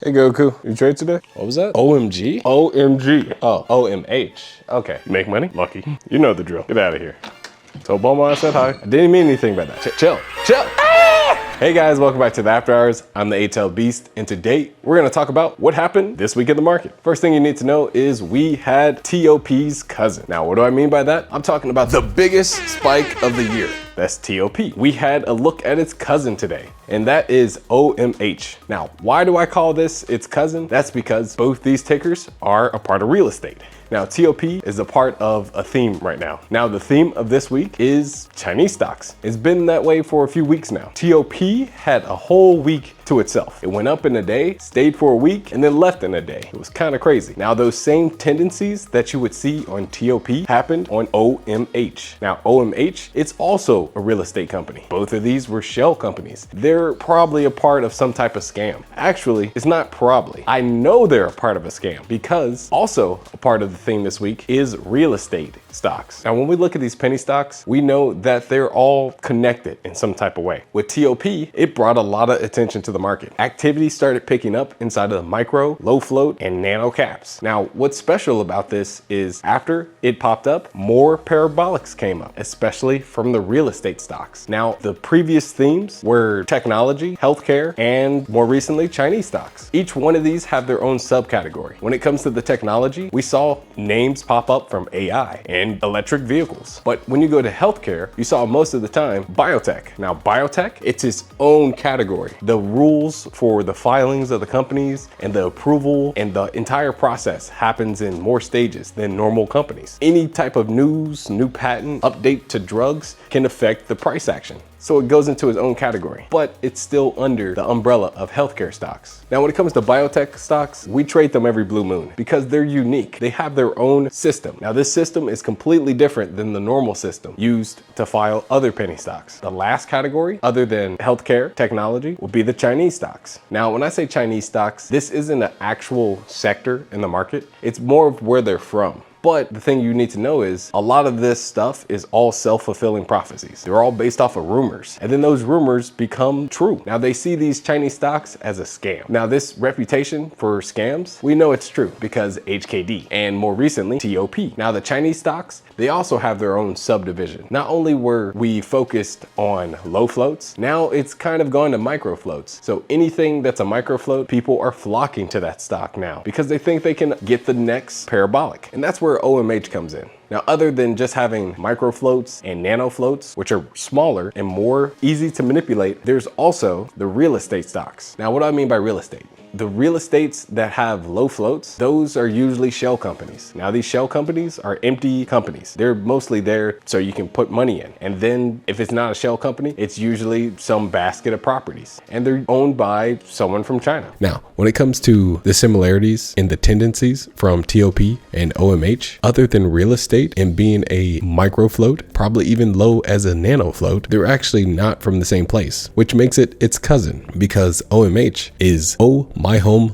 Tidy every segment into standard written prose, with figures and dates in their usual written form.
Hey Goku, you trade today? What was that? OMG? OMG. Oh, O.M.H. Okay. You make money? Lucky. You know the drill. Get out of here. Told Bulma I said hi. I didn't mean anything by that. Chill. Hey guys, welcome back to the After Hours. I'm the ATL Beast, and today we're gonna talk about what happened this week in the market. First thing you need to know is we had T.O.P's cousin. Now, what do I mean by that? I'm talking about the biggest spike of the year. That's T.O.P. We had a look at its cousin today, and that is O.M.H. Now, why do I call this its cousin? That's because both these tickers are a part of real estate. Now, T.O.P is a part of a theme right now. Now, the theme of this week is Chinese stocks. It's been that way for a few weeks now. T.O.P had a whole week to itself. It went up in a day, stayed for a week, and then left in a day. It was kind of crazy. Now, those same tendencies that you would see on T.O.P happened on O.M.H. Now, O.M.H, it's also a real estate company. Both of these were shell companies. They're probably a part of some type of scam. Actually, it's not probably. I know they're a part of a scam because also a part of the theme this week is real estate stocks. Now, when we look at these penny stocks, we know that they're all connected in some type of way. With T.O.P, it brought a lot of attention to the market. Activity started picking up inside of the micro, low float, and nano caps. Now, what's special about this is after it popped up, more parabolics came up, especially from the real estate stocks. Now, the previous themes were technology, healthcare, and more recently, Chinese stocks. Each one of these have their own subcategory. When it comes to the technology, we saw names pop up from AI and electric vehicles. But when you go to healthcare, you saw most of the time biotech. Now, biotech, it's its own category. The rules for the filings of the companies and the approval and the entire process happens in more stages than normal companies. Any type of news, new patent, update to drugs can affect the price action. So it goes into its own category, but it's still under the umbrella of healthcare stocks. Now, when it comes to biotech stocks, we trade them every blue moon because they're unique. They have their own system. Now, this system is completely different than the normal system used to file other penny stocks. The last category, other than healthcare technology, will be the Chinese stocks. Now, when I say Chinese stocks, this isn't an actual sector in the market. It's more of where they're from. But the thing you need to know is a lot of this stuff is all self-fulfilling prophecies. They're all based off of rumors. And then those rumors become true. Now, they see these Chinese stocks as a scam. Now, this reputation for scams, we know it's true because HCDI and more recently T.O.P. Now, the Chinese stocks, they also have their own subdivision. Not only were we focused on low floats, now it's kind of gone to micro floats. So anything that's a micro float, people are flocking to that stock now because they think they can get the next parabolic. And that's where O.M.H comes in. Now, other than just having micro floats and nano floats, which are smaller and more easy to manipulate, there's also the real estate stocks. Now, what do I mean by real estate? The real estates that have low floats, those are usually shell companies. Now, these shell companies are empty companies. They're mostly there so you can put money in. And then if it's not a shell company, it's usually some basket of properties. And they're owned by someone from China. Now, when it comes to the similarities and the tendencies from T.O.P and O.M.H, other than real estate and being a micro float, probably even low as a nano float, they're actually not from the same place, which makes it its cousin because O.M.H is O.M.H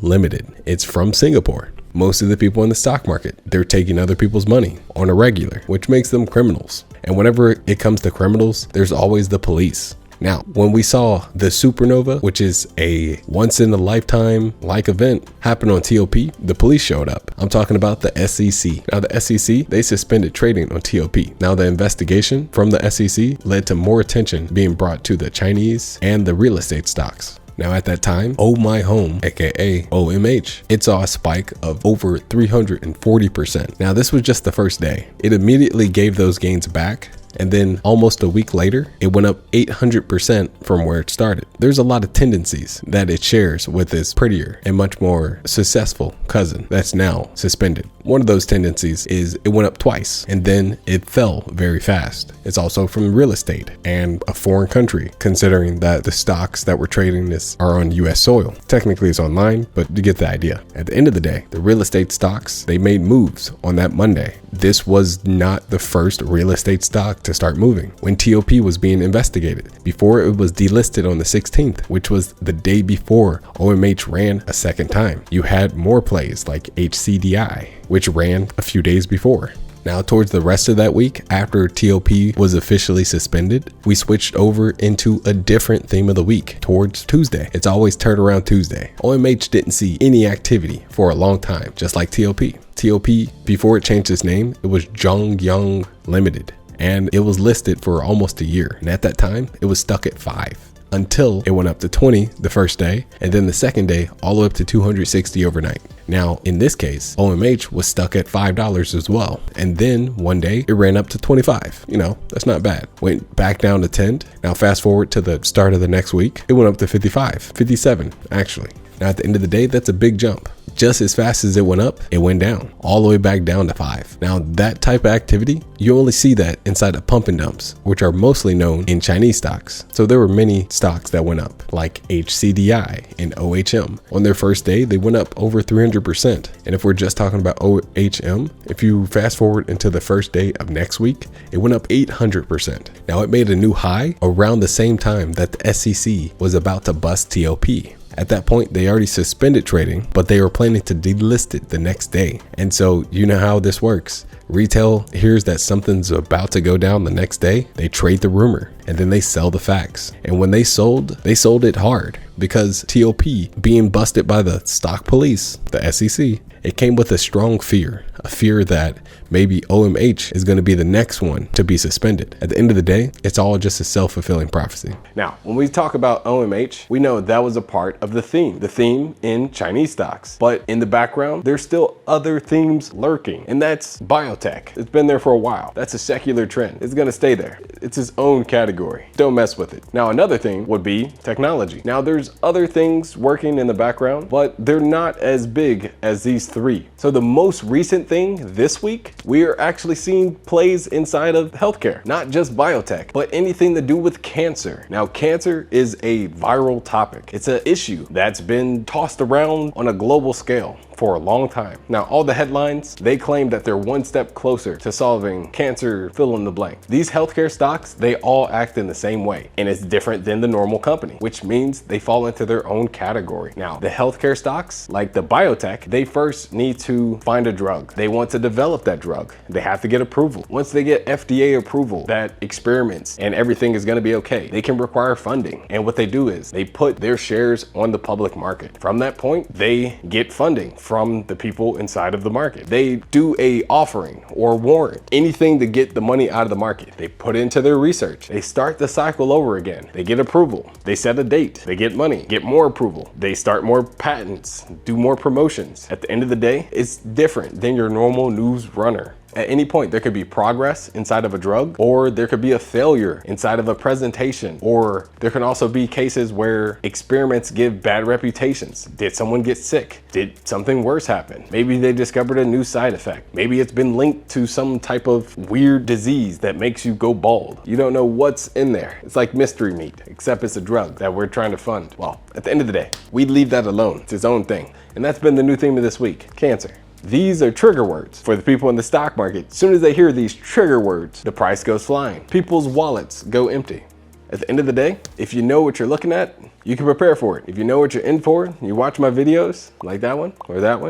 Limited. It's from Singapore. Most of the people in the stock market, they're taking other people's money on a regular, which makes them criminals. And whenever it comes to criminals, there's always the police. Now, when we saw the supernova, which is a once in a lifetime like event, happen on T.O.P, the police showed up. I'm talking about the SEC. Now, the SEC, they suspended trading on T.O.P. Now, the investigation from the SEC led to more attention being brought to the Chinese and the real estate stocks. Now, at that time, O.M.H, aka O.M.H, it saw a spike of over 340%. Now, this was just the first day. It immediately gave those gains back. And then almost a week later, it went up 800% from where it started. There's a lot of tendencies that it shares with its prettier and much more successful cousin that's now suspended. One of those tendencies is it went up twice and then it fell very fast. It's also from real estate and a foreign country, considering that the stocks that we're trading this are on US soil. Technically it's online, but you get the idea. At the end of the day, the real estate stocks, they made moves on that Monday. This was not the first real estate stock to start moving. When T.O.P was being investigated, before it was delisted on the 16th, which was the day before O.M.H ran a second time, you had more plays like HCDI, which ran a few days before. Now, towards the rest of that week, after T.O.P was officially suspended, we switched over into a different theme of the week towards Tuesday. It's always turnaround Tuesday. O.M.H didn't see any activity for a long time, just like T.O.P. T.O.P, before it changed its name, it was Zhongyang Limited, and it was listed for almost a year. And at that time, it was stuck at 5 until it went up to 20 the first day, and then the second day all the way up to 260 overnight. Now, in this case, O.M.H was stuck at $5 as well. And then one day it ran up to 25. You know, that's not bad. Went back down to 10. Now, fast forward to the start of the next week, it went up to 55, 57, actually. Now, at the end of the day, that's a big jump. Just as fast as it went up, it went down all the way back down to 5. Now, that type of activity, you only see that inside of pump and dumps, which are mostly known in Chinese stocks. So there were many stocks that went up, like HCDI and O.M.H. On their first day, they went up over 300%. And if we're just talking about O.M.H, if you fast forward into the first day of next week, it went up 800%. Now, it made a new high around the same time that the SEC was about to bust T.O.P. At that point, they already suspended trading, but they were planning to delist it the next day. And so you know how this works. Retail hears that something's about to go down the next day, they trade the rumor, and then they sell the facts. And when they sold it hard, because T.O.P being busted by the stock police, the SEC, it came with a strong fear, a fear that maybe O.M.H is going to be the next one to be suspended. At the end of the day, it's all just a self-fulfilling prophecy. Now, when we talk about O.M.H, we know that was a part of the theme in Chinese stocks. But in the background, there's still other themes lurking, and that's biotech. It's been there for a while. That's a secular trend. It's going to stay there. It's its own category. Don't mess with it. Now, another thing would be technology. Now, there's other things working in the background, but they're not as big as these 3. So the most recent thing this week, we are actually seeing plays inside of healthcare, not just biotech, but anything to do with cancer. Now, cancer is a viral topic. It's an issue that's been tossed around on a global scale for a long time. Now, all the headlines, they claim that they're one step closer to solving cancer, fill in the blank. These healthcare stocks, they all act in the same way, and it's different than the normal company, which means they fall into their own category. Now, the healthcare stocks, like the biotech, they first need to find a drug. They want to develop that drug. They have to get approval. Once they get FDA approval that experiments and everything is going to be okay, they can require funding. And what they do is they put their shares on the public market. From that point, they get funding from the people inside of the market. They do a offering or warrant, anything to get the money out of the market. They put into their research. They start the cycle over again. They get approval. They set a date. They get money, get more approval. They start more patents, do more promotions. At the end of the day, it's different than your normal news runner. At any point, there could be progress inside of a drug, or there could be a failure inside of a presentation, or there can also be cases where experiments give bad reputations. Did someone get sick? Did something worse happen? Maybe they discovered a new side effect. Maybe it's been linked to some type of weird disease that makes you go bald. You don't know what's in there. It's like mystery meat, except it's a drug that we're trying to fund. Well, at the end of the day, we leave that alone. It's its own thing. And that's been the new theme of this week, cancer. These are trigger words for the people in the stock market. As soon as they hear these trigger words, the price goes flying. People's wallets go empty. At the end of the day, if you know what you're looking at, you can prepare for it. If you know what you're in for, you watch my videos like that one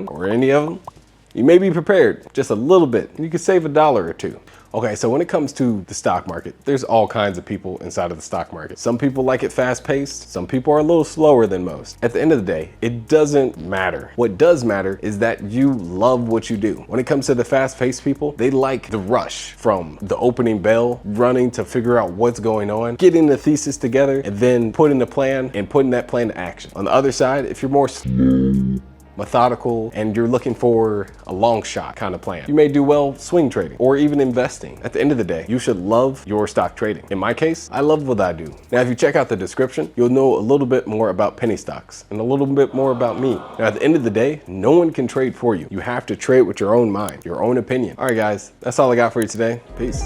or any of them, you may be prepared just a little bit. You can save $1 or $2. Okay, so when it comes to the stock market, there's all kinds of people inside of the stock market. Some people like it fast-paced. Some people are a little slower than most. At the end of the day, it doesn't matter. What does matter is that you love what you do. When it comes to the fast-paced people, they like the rush from the opening bell, running to figure out what's going on, getting the thesis together, and then putting the plan and putting that plan to action. On the other side, if you're more methodical and you're looking for a long shot kind of plan, you may do well swing trading or even investing. At the end of the day, you should love your stock trading. In my case, I love what I do. Now, if you check out the description, you'll know a little bit more about PennyStocks and a little bit more about me. Now, at the end of the day, no one can trade for you. You have to trade with your own mind, your own opinion. All right, guys, that's all I got for you today. Peace.